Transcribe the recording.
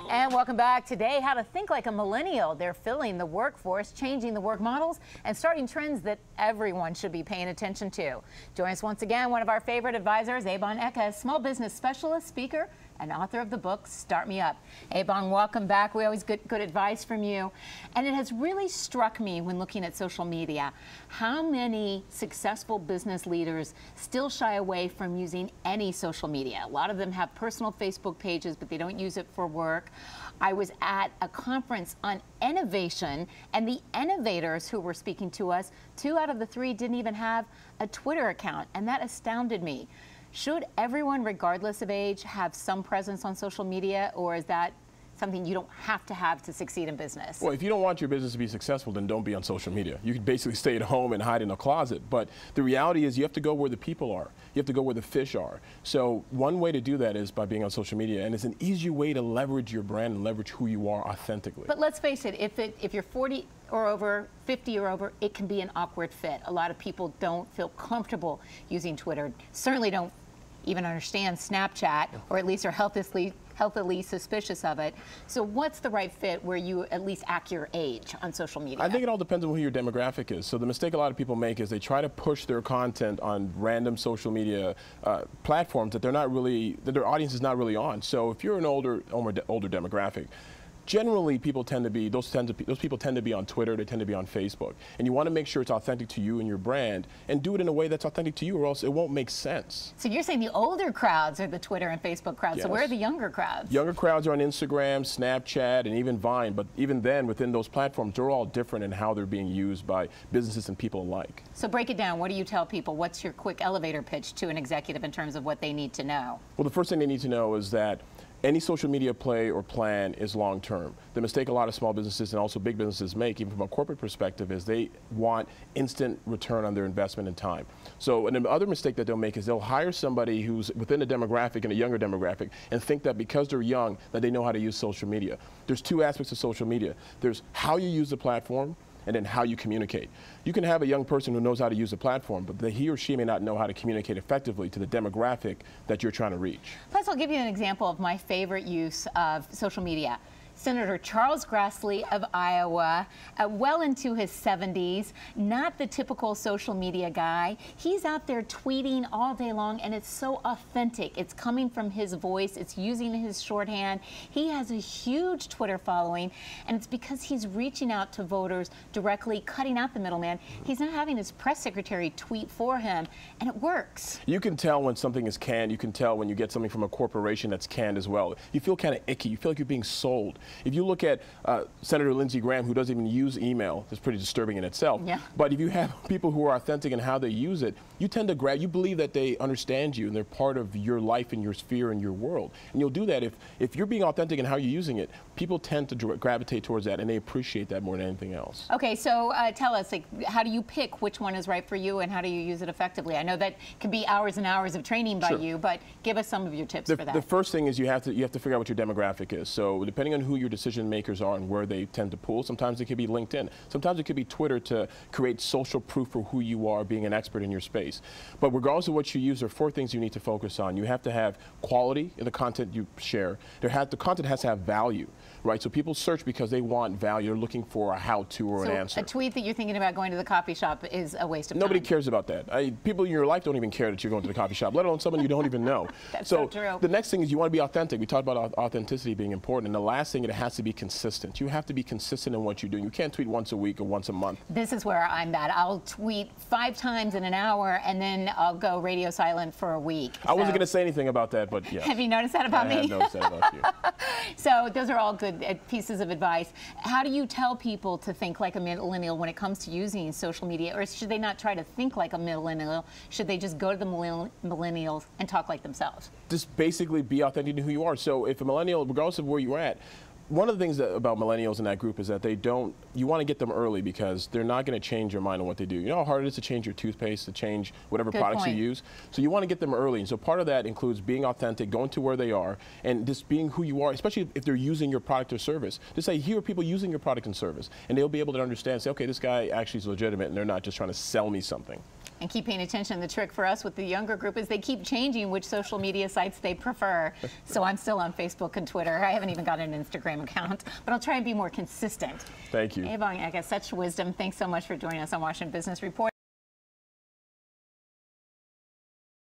And welcome back. Today, how to think like a millennial. They're filling the workforce, changing the work models, and starting trends that everyone should be paying attention to. Join us once again, one of our favorite advisors, Eban Eker, small business specialist, speaker, and author of the book, Start Me Up. Eban, welcome back. We always get good advice from you. And it has really struck me when looking at social media, how many successful business leaders still shy away from using any social media. A lot of them have personal Facebook pages, but they don't use it for work. I was at a conference on innovation, and the innovators who were speaking to us, 2 out of the 3 didn't even have a Twitter account, and that astounded me. Should everyone, regardless of age, have some presence on social media, or is that something you don't have to succeed in business? Well, if you don't want your business to be successful, then don't be on social media. You can basically stay at home and hide in a closet. But the reality is you have to go where the people are. You have to go where the fish are. So one way to do that is by being on social media, and it's an easy way to leverage your brand and leverage who you are authentically. But let's face it, if you're 40 or over, 50 or over, it can be an awkward fit. A lot of people don't feel comfortable using Twitter, certainly don't even understand Snapchat, or at least are healthily suspicious of it. So what's the right fit where you at least act your age on social media? I think it all depends on who your demographic is. So the mistake a lot of people make is they try to push their content on random social media platforms that they're not really, that their audience is not really on. So if you're an older demographic, generally, people tend to be, those people tend to be on Twitter, they tend to be on Facebook. And you want to make sure it's authentic to you and your brand, and do it in a way that's authentic to you, or else it won't make sense. So you're saying the older crowds are the Twitter and Facebook crowds. Yes. So where are the younger crowds? Younger crowds are on Instagram, Snapchat, and even Vine. But even then, within those platforms, they're all different in how they're being used by businesses and people alike. So break it down. What do you tell people? What's your quick elevator pitch to an executive in terms of what they need to know? Well, the first thing they need to know is that any social media play or plan is long-term. The mistake a lot of small businesses and also big businesses make, even from a corporate perspective, is they want instant return on their investment and time. So and the other mistake that they'll make is they'll hire somebody who's within a demographic and a younger demographic and think that because they're young that they know how to use social media. There's 2 aspects of social media. There's how you use the platform, and then how you communicate. You can have a young person who knows how to use a platform, but he or she may not know how to communicate effectively to the demographic that you're trying to reach. Plus, I'll give you an example of my favorite use of social media. Senator Charles Grassley of Iowa, well into his 70s, not the typical social media guy. He's out there tweeting all day long, and it's so authentic. It's coming from his voice. It's using his shorthand. He has a huge Twitter following, and it's because he's reaching out to voters directly, cutting out the middleman. He's not having his press secretary tweet for him, and it works. You can tell when something is canned. You can tell when you get something from a corporation that's canned as well. You feel kind of icky. You feel like you're being sold. If you look at Senator Lindsey Graham, who doesn't even use email, it's pretty disturbing in itself. Yeah. But if you have people who are authentic in how they use it, you tend to you believe that they understand you and they're part of your life and your sphere and your world. And you'll do that if you're being authentic in how you're using it. People tend to gravitate towards that, and they appreciate that more than anything else. Okay, so tell us, like, how do you pick which one is right for you, and how do you use it effectively? I know that can be hours and hours of training by you, but give us some of your tips for that. The first thing is you have to figure out what your demographic is. So depending on who your decision makers are and where they tend to pull, sometimes it could be LinkedIn, sometimes it could be Twitter to create social proof for who you are, being an expert in your space. But regardless of what you use, there are 4 things you need to focus on. You have to have quality in the content you share. The content has to have value, right? So people search because they want value. They're looking for a how-to or an answer. A tweet that you're thinking about going to the coffee shop is a waste of time. Nobody cares about that. People in your life don't even care that you're going to the coffee shop, let alone someone you don't even know. That's so true. The next thing is you want to be authentic. We talked about authenticity being important. And the last thing, it has to be consistent. You have to be consistent in what you're doing. You can't tweet once a week or once a month. This is where I'm at. I'll tweet 5 times in an hour, and then I'll go radio silent for a week. I wasn't going to say anything about that, but yeah. Have you noticed that about me? I have noticed that about you. So those are all good pieces of advice. How do you tell people to think like a millennial when it comes to using social media? Or should they not try to think like a millennial? Should they just go to the millennials and talk like themselves? Just basically be authentic to who you are. So if a millennial, regardless of where you're at, one of the things about millennials in that group is that you want to get them early because they're not going to change your mind on what they do. You know how hard it is to change your toothpaste, to change whatever products you use? So you want to get them early. And so part of that includes being authentic, going to where they are, and just being who you are, especially if they're using your product or service. Just say, here are people using your product and service. And they'll be able to understand, say, okay, this guy actually is legitimate and they're not just trying to sell me something. And keep paying attention. The trick for us with the younger group is they keep changing which social media sites they prefer. So I'm still on Facebook and Twitter. I haven't even got an Instagram account, but I'll try and be more consistent. Thank you. Avon, I guess such wisdom. Thanks so much for joining us on Washington Business Report.